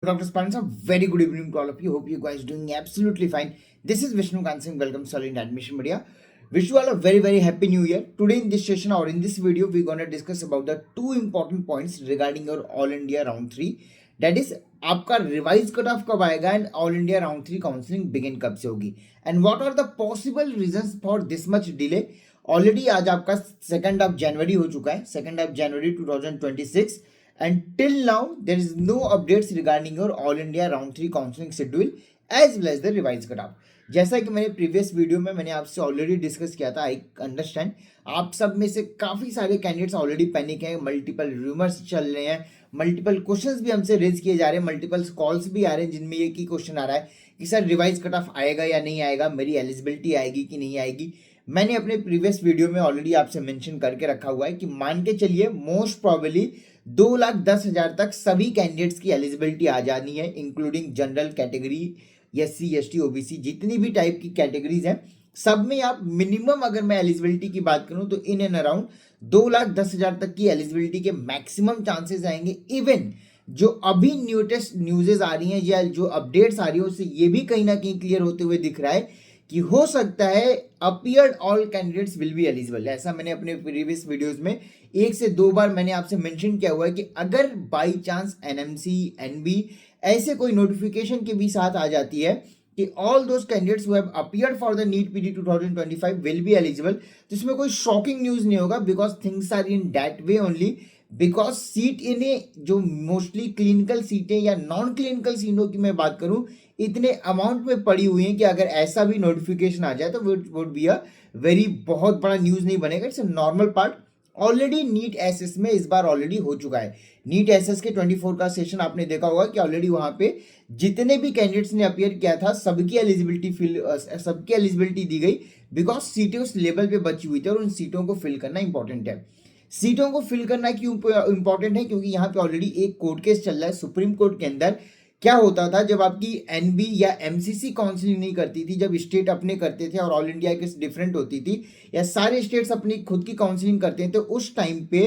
Dr. Spansa, very good evening to all of you. Hope you guys doing absolutely fine. This is Vishnu Kansing. Welcome Solid Admission Media. Wish you all a very happy new year. Today in this session or in this video, we're gonna discuss about the two important points regarding your All India Round 3. That is, आपका revise cut off कब आएगा and all India round 3 counselling begin कब से होगी and what are the possible reasons for this much delay. Already आज आपका 2 जनवरी हो चुका है, 2 जनवरी 2026. And till now, there is no updates regarding your All India Round 3 counseling schedule as well as the revised cutoff. जैसा कि मैंने previous video में मैंने आपसे ऑलरेडी डिस्कस किया था, आई अंडरस्टैंड आप सब में से काफ़ी सारे कैंडिडेट्स ऑलरेडी पैनिक हैं, मल्टीपल रूमर्स चल रहे हैं, मल्टीपल क्वेश्चंस भी हमसे रेज किए जा रहे हैं, मल्टीपल कॉल्स भी आ रहे हैं जिनमें एक ही क्वेश्चन आ रहा है कि सर रिवाइज कट ऑफ आएगा या नहीं आएगा, मेरी एलिजिबिलिटी आएगी कि नहीं आएगी. मैंने अपने प्रीवियस वीडियो में ऑलरेडी आपसे मेंशन करके रखा हुआ है कि मान के चलिए मोस्ट प्रॉबेबली 2,10,000 तक सभी कैंडिडेट्स की एलिजिबिलिटी आ जानी है, including general category, SC ST OBC, जितनी भी टाइप की कैटेगरीज हैं सब में आप मिनिमम अगर मैं एलिजिबिलिटी की बात करूं तो इन एंड अराउंड 2,10,000 तक की एलिजिबिलिटी के मैक्सिमम चांसेस आएंगे. इवन जो अभी न्यूटेस्ट न्यूज़ेस आ रही हैं या जो अपडेट्स आ रही है उससे ये भी कहीं ना कहीं क्लियर होते हुए दिख रहा है कि हो सकता है appeared all candidates will be eligible. ऐसा मैंने अपने प्रीवियस वीडियोस में 1 से 2 बार मैंने आपसे मेंशन किया हुआ है कि अगर बाई चांस NMC NB ऐसे कोई नोटिफिकेशन के भी साथ आ जाती है कि all those candidates who have appeared for the NEET PD 2025 will be eligible, तो इसमें कोई शॉकिंग न्यूज नहीं होगा because things are in that way only. Because seat इन्हें जो मोस्टली क्लिनिकल सीटें या नॉन क्लिनिकल सीटों की मैं बात करूं इतने अमाउंट में पड़ी हुई हैं कि अगर ऐसा भी नोटिफिकेशन आ जाए तो वुड बी अ वेरी बहुत बड़ा न्यूज़ नहीं बनेगा, it's a normal part. Already NEET SS में इस बार ऑलरेडी हो चुका है. नीट एसएस के 24 का सेशन आपने देखा होगा कि ऑलरेडी वहां पे जितने भी कैंडिडेट्स ने अपियर किया था सबकी एलिजिबिलिटी दी गई बिकॉज सीटें उस लेवल पे बची हुई थी और उन सीटों को फिल करना इंपॉर्टेंट है. सीटों को फिल करना क्यों इंपॉर्टेंट है? क्योंकि यहाँ पे ऑलरेडी एक कोर्ट केस चल रहा है सुप्रीम कोर्ट के अंदर. क्या होता था जब आपकी NB या MCC काउंसलिंग नहीं करती थी, जब स्टेट अपने करते थे और ऑल इंडिया के डिफरेंट होती थी या सारे स्टेट्स अपनी खुद की काउंसलिंग करते हैं, तो उस टाइम पे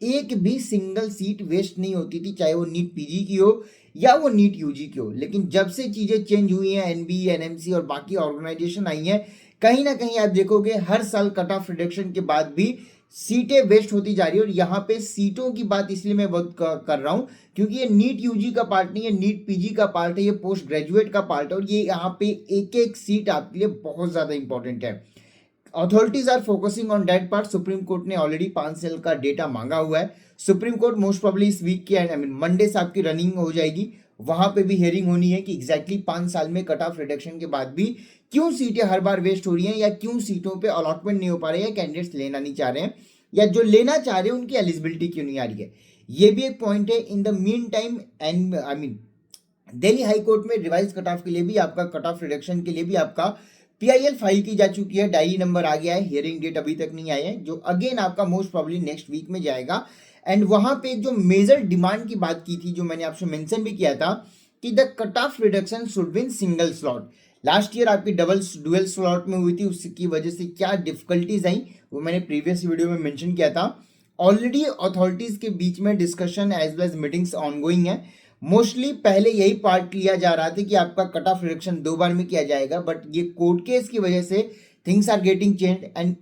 एक भी सिंगल सीट वेस्ट नहीं होती थी, चाहे वो नीट PG की हो या वो नीट UG की हो. लेकिन जब से चीज़ें चेंज हुई हैं, NB NMC और बाकी ऑर्गेनाइजेशन आई हैं, कहीं ना कहीं आप देखोगे हर साल कट ऑफ रिडक्शन के बाद भी सीटें वेस्ट होती जा रही है. और यहाँ पे सीटों की बात इसलिए मैं बहुत कर रहा हूँ क्योंकि ये नीट UG का पार्ट नहीं है, नीट PG का पार्ट है, ये पोस्ट ग्रेजुएट का पार्ट है और ये यहाँ पे एक एक सीट आपके लिए बहुत ज़्यादा इंपॉर्टेंट है. Authorities are focusing on that part. Supreme Court ने ऑलरेडी 5 साल का डेटा मांगा हुआ है. सुप्रीम कोर्ट मोस्ट प्रॉब्ली इस वीक की मंडे से आपकी रनिंग हो जाएगी, वहां पे भी हियरिंग होनी है कि एग्जैक्टली 5 साल में कट ऑफ रिडक्शन के बाद भी क्यों सीटें हर बार वेस्ट हो रही हैं या क्यों सीटों पे अलॉटमेंट नहीं हो पा रहे हैं, कैंडिडेट्स लेना नहीं चाह रहे हैं या जो लेना चाह रहे हैं उनकी एलिजिबिलिटी क्यों नहीं आ रही है. ये भी एक पॉइंट है. In the mean time and Delhi high court में रिवाइज कट ऑफ के लिए भी आपका कट ऑफ रिडक्शन के लिए भी आपका PIL फाइल की जा चुकी है, डायरी नंबर आ गया है, हियरिंग डेट अभी तक नहीं आया है जो अगेन आपका मोस्ट प्रॉब्ली नेक्स्ट वीक में जाएगा. एंड वहां पे जो मेजर डिमांड की बात की थी जो मैंने आपसे मेंशन भी किया था कि the cut off reduction should be in single slot. Last year आपकी डुअल स्लॉट में हुई थी, उसकी वजह से क्या डिफिकल्टीज आई वो मैंने प्रीवियस वीडियो में मेंशन किया था. ऑलरेडी अथॉरिटीज के बीच में discussion as well as meetings ongoing है. मोस्टली पहले यही पार्ट लिया जा रहा था कि आपका कट ऑफ रिडक्शन 2 बार में किया जाएगा, बट ये कोर्ट केस की वजह से things are getting change and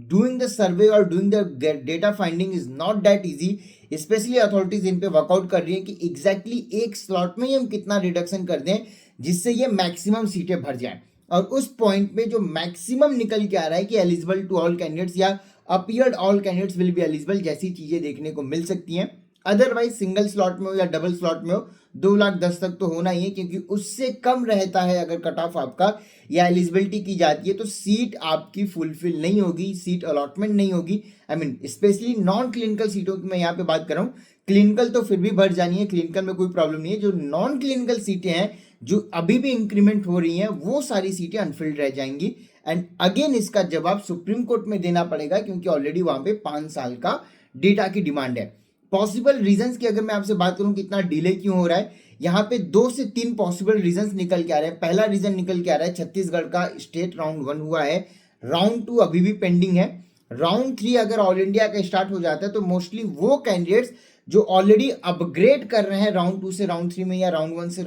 doing the survey और doing the data finding is not that easy. Specially authorities इन पे वर्कआउट कर रही है कि एग्जैक्टली एक स्लॉट में ही हम कितना रिडक्शन कर दें जिससे ये मैक्सिमम सीटें भर जाएं. और उस पॉइंट पे जो मैक्सिमम निकल के आ रहा है कि एलिजिबल टू ऑल कैंडिडेट्स या appeared all candidates will be eligible जैसी चीजें देखने को मिल सकती हैं. अदरवाइज सिंगल स्लॉट में हो या डबल स्लॉट में हो 2,10,000 तक तो होना ही है क्योंकि उससे कम रहता है अगर कट ऑफ आपका या एलिजिबिलिटी की जाती है तो सीट आपकी फुलफिल नहीं होगी, सीट अलॉटमेंट नहीं होगी. स्पेशली नॉन क्लिनिकल सीटों की मैं यहाँ पे बात कर रहा हूँ. क्लिनिकल तो फिर भी भर जानी है, क्लिनिकल में कोई प्रॉब्लम नहीं है. जो नॉन क्लिनिकल सीटें हैं जो अभी भी इंक्रीमेंट हो रही हैं वो सारी सीटें अनफिल्ड रह जाएंगी. एंड अगेन इसका जवाब सुप्रीम कोर्ट में देना पड़ेगा क्योंकि ऑलरेडी वहां पे 5 साल का डेटा की डिमांड है. पॉसिबल रीजंस की अगर मैं आपसे बात करूं कितना डिले क्यों हो रहा है, यहाँ पे 2 से 3 पॉसिबल रीजंस निकल के आ रहे हैं. पहला रीजन निकल के आ रहा है छत्तीसगढ़ का स्टेट राउंड 1 हुआ है, राउंड 2 अभी भी पेंडिंग है. राउंड 3 अगर ऑल इंडिया का स्टार्ट हो जाता है तो मोस्टली वो कैंडिडेट्स जो ऑलरेडी अपग्रेड कर रहे हैं राउंड 2 से राउंड 3 में या राउंड 1 से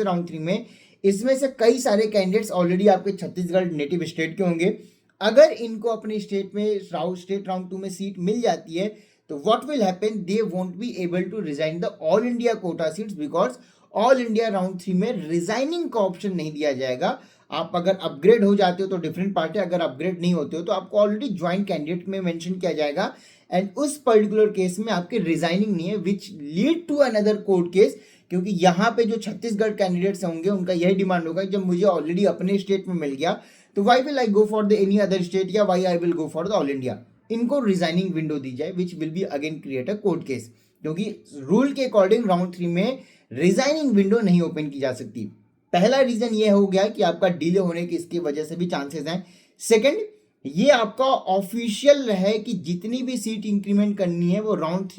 राउंड 3 में, इसमें से कई सारे कैंडिडेट्स ऑलरेडी आपके छत्तीसगढ़ नेटिव स्टेट के होंगे। अगर इनको अपने स्टेट में स्टेट राउंड 2 में सीट मिल जाती है तो what will happen, they won't be able to resign the all India quota seats, because all India round 3 में रिजाइनिंग का ऑप्शन नहीं दिया जाएगा। आप अगर अपग्रेड हो जाते हो तो डिफरेंट पार्ट है, अगर अपग्रेड नहीं होते हो तो आपको ऑलरेडी ज्वाइंट कैंडिडेट में मेंशन किया जाएगा एंड उस पर्टिकुलर केस में आपकी रिजाइनिंग नहीं है, which lead to another court case. क्योंकि यहाँ पे जो छत्तीसगढ़ कैंडिडेट्स होंगे उनका यही डिमांड होगा, जब मुझे ऑलरेडी अपने स्टेट में मिल गया तो why will I go for the any other state, या why I will go for the all India. इनको रिजाइनिंग विंडो दी जाए which will be again create a court case, क्योंकि रूल के अकॉर्डिंग राउंड 3 में रिजाइनिंग विंडो नहीं open की जा सकती। पहला रीजन ये हो गया कि आपका डिले होने की इसकी वजह से भी चांसेस हैं। सेकंड, ये आपका ऑफिशियल है कि जितनी भी सीट इंक्रीमेंट करनी है वो राउंड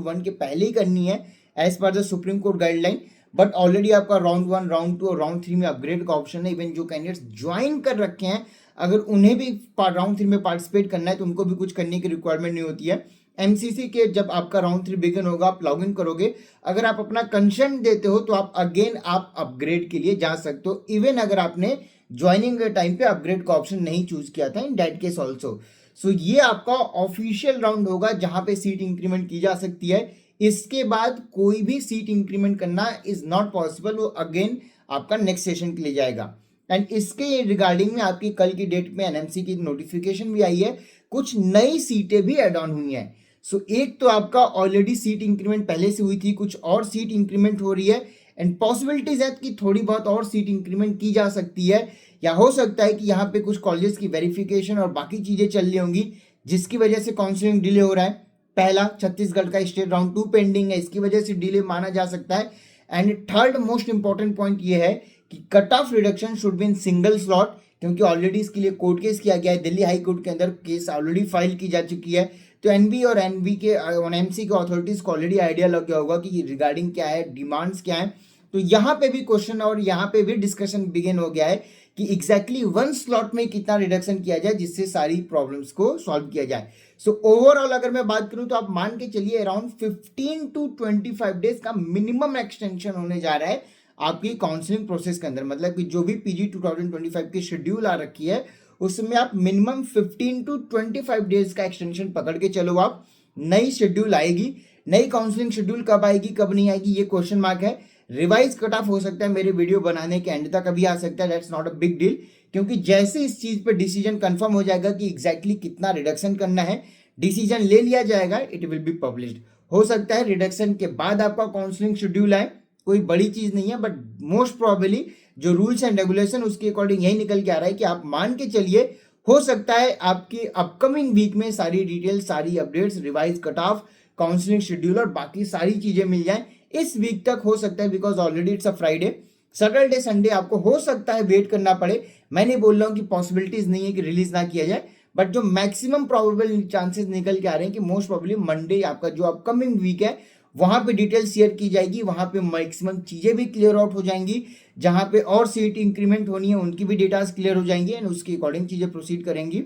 1 के पहले ही करनी है as per the supreme Court guideline, but already आपका राउंड 1, राउंड 2 और राउंड 3 में अपग्रेड का ऑप्शन है। इवन जो कैंडिडेट्स ज्वाइन कर रखे हैं, अगर उन्हें भी राउंड 3 में पार्टिसिपेट करना है तो उनको भी कुछ करने की रिक्वायरमेंट नहीं होती है। एमसीसी के जब आपका राउंड 3 बिगिन होगा, आप लॉग इन करोगे, अगर आप अपना कंसेंट देते हो तो आप अगेन आप अपग्रेड के लिए जा सकते हो, इवन अगर आपने ज्वाइनिंग के टाइम पे अपग्रेड का ऑप्शन नहीं चूज किया था इन दैट केस ऑल्सो। सो ये आपका ऑफिशियल राउंड होगा जहां पे सीट इंक्रीमेंट की जा सकती है। इसके बाद कोई भी सीट इंक्रीमेंट करना इज नॉट पॉसिबल, वो अगेन आपका नेक्स्ट सेशन के लिए जाएगा। एंड इसके रिगार्डिंग में आपकी कल की डेट में एनएमसी की नोटिफिकेशन भी आई है, कुछ नई सीटें भी एड ऑन हुई हैं। सो एक तो आपका ऑलरेडी सीट इंक्रीमेंट पहले से हुई थी, कुछ और सीट इंक्रीमेंट हो रही है एंड पॉसिबिलिटीज है कि थोड़ी बहुत और सीट इंक्रीमेंट की जा सकती है, या हो सकता है कि यहाँ पे कुछ कॉलेजेस की वेरिफिकेशन और बाकी चीजें चल रही होंगी जिसकी वजह से काउंसलिंग डिले हो रहा है। पहला, छत्तीसगढ़ का स्टेट राउंड 2 पेंडिंग है, इसकी वजह से डिले माना जा सकता है। And third most important point ये है कि cut off reduction should be in single slot, क्योंकि ऑलरेडी इसके लिए कोर्ट केस किया गया है, दिल्ली हाई कोर्ट के अंदर केस ऑलरेडी फाइल की जा चुकी है। तो एनबी और एनबी के एमसी के अथॉरिटीज को ऑलरेडी आइडिया लग गया होगा कि रिगार्डिंग क्या है, डिमांड्स क्या है। तो यहाँ पे भी क्वेश्चन और यहाँ पे भी डिस्कशन बिगिन हो गया है कि एग्जैक्टली 1 स्लॉट में कितना रिडक्शन किया जाए जिससे सारी प्रॉब्लम्स को सॉल्व किया जाए। सो ओवरऑल अगर मैं बात करूं तो आप मान के चलिए अराउंड 15 टू 25 डेज का मिनिमम एक्सटेंशन होने जा रहा है आपकी काउंसलिंग प्रोसेस के अंदर। मतलब कि जो भी पीजी 2025 की शेड्यूल आ रखी है उसमें आप मिनिमम 15 टू 25 डेज का एक्सटेंशन पकड़ के चलो। आप नई शेड्यूल आएगी, नई काउंसलिंग शेड्यूल कब आएगी कब नहीं आएगी ये क्वेश्चन मार्क है। रिवाइज कट ऑफ हो सकता है मेरे वीडियो बनाने के एंड तक अभी आ सकता है, that's not a big deal, क्योंकि जैसे इस चीज पे डिसीजन कंफर्म हो जाएगा कि एग्जैक्टली कितना रिडक्शन करना है, डिसीजन ले लिया जाएगा, इट विल बी पब्लिश्ड। हो सकता है रिडक्शन के बाद आपका काउंसलिंग शेड्यूल आए, कोई बड़ी चीज नहीं है, बट मोस्ट प्रोबेबली जो रूल्स एंड रेगुलेशन उसके अकॉर्डिंग यही निकल के आ रहा है कि आप मान के चलिए हो सकता है आपकी अपकमिंग वीक में सारी डिटेल, सारी updates, revise cut of, counselling schedule और बाकी सारी चीजें मिल जाए इस वीक तक। हो सकता है because already it's a Friday, Saturday Sunday आपको हो सकता है वेट करना पड़े। मैं नहीं बोल रहा हूं कि पॉसिबिलिटीज नहीं है कि रिलीज ना किया जाए, बट जो मैक्सिमम प्रोबेबल चांसेस निकल के आ रहे हैं कि मोस्ट प्रोबेबली मंडे आपका जो अपकमिंग वीक है वहां पे डिटेल शेयर की जाएगी, वहां पे मैक्सिमम चीजें भी क्लियर आउट हो जाएंगी, जहां पे और सीट इंक्रीमेंट होनी है उनकी भी डेटास क्लियर हो जाएंगी एंड उसके अकॉर्डिंग चीजें प्रोसीड करेंगी।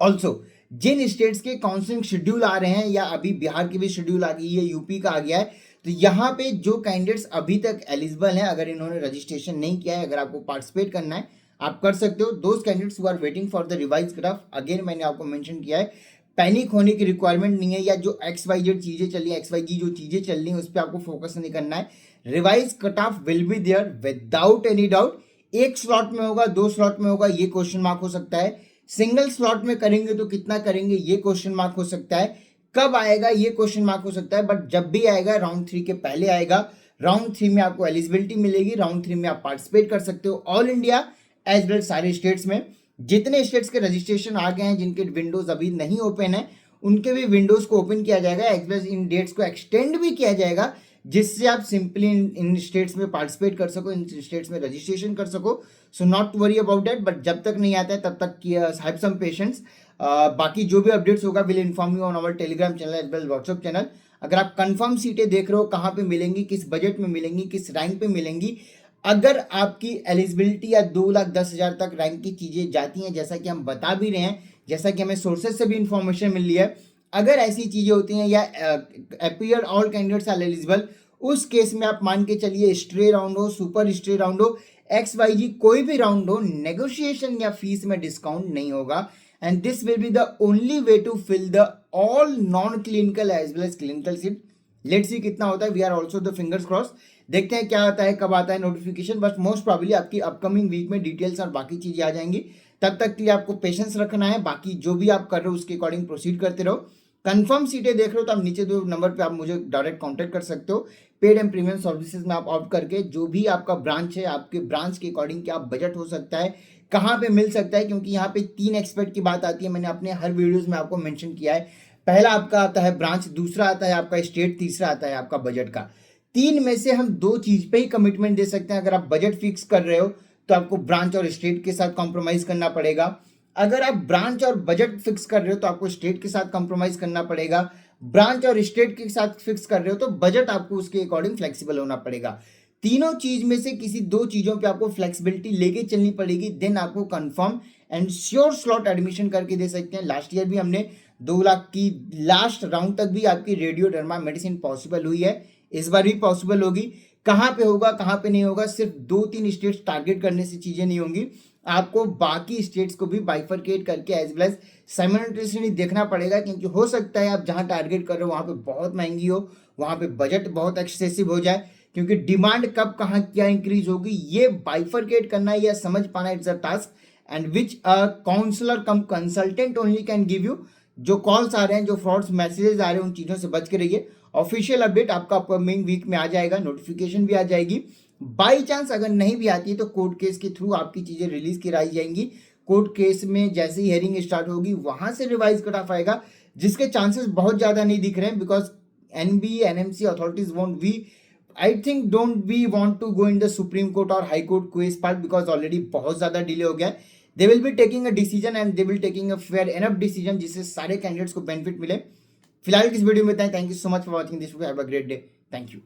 ऑल्सो जिन स्टेट्स के काउंसलिंग शेड्यूल आ रहे हैं, या अभी बिहार की भी शेड्यूल आ गई है, यूपी का आ गया है, तो यहाँ पे जो कैंडिडेट्स अभी तक एलिजिबल हैं, अगर इन्होंने रजिस्ट्रेशन नहीं किया है, अगर आपको पार्टिसिपेट करना है आप कर सकते हो। Those candidates who are waiting for the revise cut off, again मैंने आपको मेंशन किया है पैनिक होने की रिक्वायरमेंट नहीं है, या जो XYZ चीजें चल रही है, XYG जो चीजें चल रही हैं उस पर आपको फोकस नहीं करना है। Revise cut off will be there without any doubt. एक स्लॉट में होगा, 2 स्लॉट में होगा, ये क्वेश्चन मार्क हो सकता है। सिंगल स्लॉट में करेंगे तो कितना करेंगे ये क्वेश्चन मार्क हो सकता है। कब आएगा ये क्वेश्चन मार्क हो सकता है, बट जब भी आएगा राउंड 3 के पहले आएगा। राउंड 3 में आपको एलिजिबिलिटी मिलेगी, राउंड 3 में आप पार्टिसिपेट कर सकते हो ऑल इंडिया एज वेल सारे स्टेट्स में। जितने स्टेट्स के रजिस्ट्रेशन आ गए हैं, जिनके विंडोज अभी नहीं ओपन है, उनके भी विंडोज को ओपन किया जाएगा, एज वेल इन डेट्स को एक्सटेंड भी किया जाएगा, जिससे आप सिंपली इन स्टेट्स में पार्टिसिपेट कर सको, इन स्टेट्स में रजिस्ट्रेशन कर सको। So not to worry about that, but जब तक नहीं आता है तब तक हैव सम पेशेंस। बाकी जो भी अपडेट्स होगा will inform you on our Telegram channel as well WhatsApp channel. अगर आप कंफर्म सीटें देख रहे हो कहाँ पे मिलेंगी, किस बजट में मिलेंगी, किस रैंक पे मिलेंगी, अगर आपकी एलिजिबिलिटी या 2,10,000 तक रैंक की चीजें जाती हैं, जैसा कि हम बता भी रहे हैं, जैसा कि हमें सोर्सेज से भी इंफॉर्मेशन मिल रही है, अगर ऐसी चीजें होती हैं या appear all candidates are eligible, उस केस में आप मान के चलिए स्ट्रे राउंड हो, सुपर स्ट्रे राउंड हो, XYZ कोई भी राउंड हो, नेगोशिएशन या फीस में डिस्काउंट नहीं होगा। And this will be the only way to fill the all non clinical as well as clinical seat. Let's see कितना होता है, we are also the fingers cross. देखते हैं क्या आता है, कब आता है नोटिफिकेशन, बट मोस्ट प्रॉब्ली आपकी अपकमिंग वीक में डिटेल्स और बाकी चीजें आ जाएंगी। तब तक के लिए आपको पेशेंस रखना है, बाकी जो भी आप कर रहे हो उसके अकॉर्डिंग प्रोसीड करते रहो। कंफर्म सीटें देख रहे हो तो आप नीचे दो नंबर पे आप मुझे डायरेक्ट कांटेक्ट कर सकते हो। पेड एंड प्रीमियम सर्विसेज में आप ऑप्ट करके जो भी आपका ब्रांच है, आपके ब्रांच के अकॉर्डिंग क्या बजट हो सकता है, कहाँ पे मिल सकता है, क्योंकि यहाँ पे 3 एक्सपेक्ट की बात आती है, मैंने अपने हर वीडियोज में आपको मेंशन किया है। पहला आपका आता है ब्रांच, दूसरा आता है आपका स्टेट, तीसरा आता है आपका बजट का। 3 में से हम 2 चीज पे ही कमिटमेंट दे सकते हैं। अगर आप बजट फिक्स कर रहे हो तो आपको ब्रांच और स्टेट के साथ कॉम्प्रोमाइज करना पड़ेगा। अगर आप ब्रांच और बजट फिक्स कर रहे हो तो आपको स्टेट के साथ कॉम्प्रोमाइज करना पड़ेगा। ब्रांच और स्टेट के साथ फिक्स कर रहे हो तो बजट आपको उसके अकॉर्डिंग फ्लेक्सिबल होना पड़ेगा। तीनों चीज में से किसी 2 चीजों पे आपको फ्लेक्सिबिलिटी लेके चलनी पड़ेगी, देन आपको confirm and sure slot admission करके दे सकते हैं। लास्ट ईयर भी हमने 2 लाख की लास्ट राउंड तक भी आपकी रेडियो डर्मा मेडिसिन पॉसिबल हुई है, इस बार भी पॉसिबल होगी। कहाँ पे होगा कहाँ पे नहीं होगा, सिर्फ 2-3 स्टेट्स टारगेट करने से चीजें नहीं होंगी, आपको बाकी स्टेट्स को भी बाइफरकेट करके एज वेल एज साइमल्टेनियसली देखना पड़ेगा। क्योंकि हो सकता है आप जहां टारगेट कर रहे हो वहां पे बहुत महंगी हो, वहां पे बजट बहुत एक्सेसिव हो जाए, क्योंकि डिमांड कब कहाँ क्या इंक्रीज होगी ये बाइफरकेट करना या समझ पाना it's a task and which a counsellor cum consultant only can give you. जो कॉल्स आ रहे हैं, जो फ्रॉड्स मैसेजेस आ रहे हैं, उन चीजों से बच के रहिए। ऑफिशियल अपडेट आपका अपकमिंग वीक में आ जाएगा, नोटिफिकेशन भी आ जाएगी। बाई चांस अगर नहीं भी आती है तो कोर्ट केस के थ्रू आपकी चीजें रिलीज कराई जाएंगी। कोर्ट केस में जैसे ही हियरिंग स्टार्ट होगी वहां से रिवाइज कट ऑफ आएगा, जिसके चांसेस बहुत ज्यादा नहीं दिख रहे हैं, because NB NMC authorities won't we I think don't we want to go in the supreme court और high court case part, because already बहुत ज्यादा डिले हो गया है। They will be taking a decision and they will taking a fair enough decision जिससे सारे candidates को benefit मिले। फिलहाल इस वीडियो में इतना ही। Thank you so much for watching this video, have a great day, thank you.